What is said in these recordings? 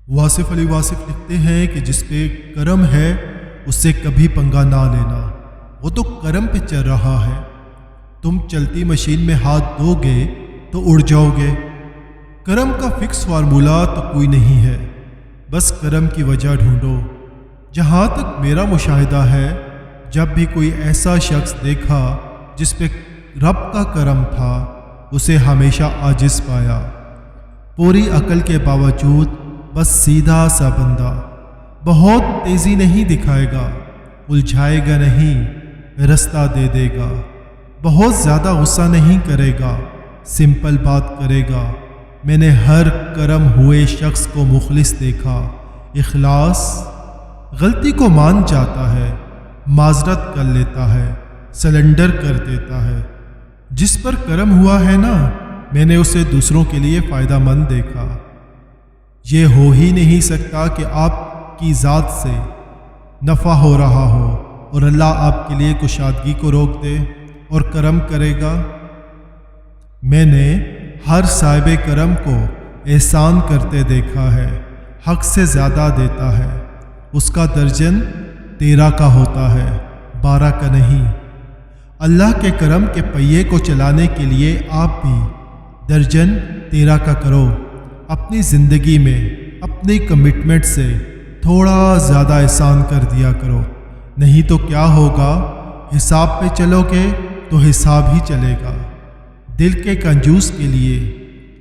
واصف علی واصف لکھتے ہیں کہ جس پہ کرم ہے اس سے کبھی پنگا نہ لینا، وہ تو کرم پہ چل رہا ہے۔ تم چلتی مشین میں ہاتھ دو گے تو اڑ جاؤ گے۔ کرم کا فکس فارمولہ تو کوئی نہیں ہے، بس کرم کی وجہ ڈھونڈو۔ جہاں تک میرا مشاہدہ ہے، جب بھی کوئی ایسا شخص دیکھا جس پہ رب کا کرم تھا، اسے ہمیشہ عاجز پایا۔ پوری عقل کے باوجود بس سیدھا سا بندہ، بہت تیزی نہیں دکھائے گا، الجھائے گا نہیں، رستہ دے دے گا، بہت زیادہ غصہ نہیں کرے گا، سمپل بات کرے گا۔ میں نے ہر کرم ہوئے شخص کو مخلص دیکھا، اخلاص، غلطی کو مان جاتا ہے، معذرت کر لیتا ہے، سلنڈر کر دیتا ہے۔ جس پر کرم ہوا ہے نا، میں نے اسے دوسروں کے لیے فائدہ مند دیکھا۔ یہ ہو ہی نہیں سکتا کہ آپ کی ذات سے نفع ہو رہا ہو اور اللہ آپ کے لیے کشادگی کو روک دے اور کرم کرے گا۔ میں نے ہر صاحب کرم کو احسان کرتے دیکھا ہے، حق سے زیادہ دیتا ہے، اس کا درجن 13 کا ہوتا ہے، 12 کا نہیں۔ اللہ کے کرم کے پہیے کو چلانے کے لیے آپ بھی درجن 13 کا کرو۔ اپنی زندگی میں اپنی کمٹمنٹ سے تھوڑا زیادہ احسان کر دیا کرو، نہیں تو کیا ہوگا، حساب پہ چلو گے تو حساب ہی چلے گا۔ دل کے کنجوس کے لیے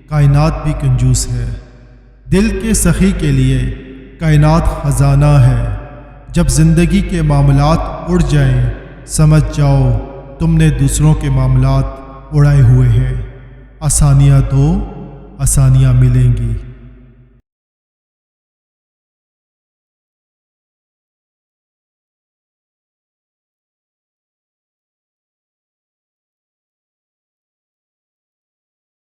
کائنات بھی کنجوس ہے، دل کے سخی کے لیے کائنات خزانہ ہے۔ جب زندگی کے معاملات اڑ جائیں، سمجھ جاؤ تم نے دوسروں کے معاملات اڑائے ہوئے ہیں۔ آسانیاں دو، آسانیاں ملیں گی۔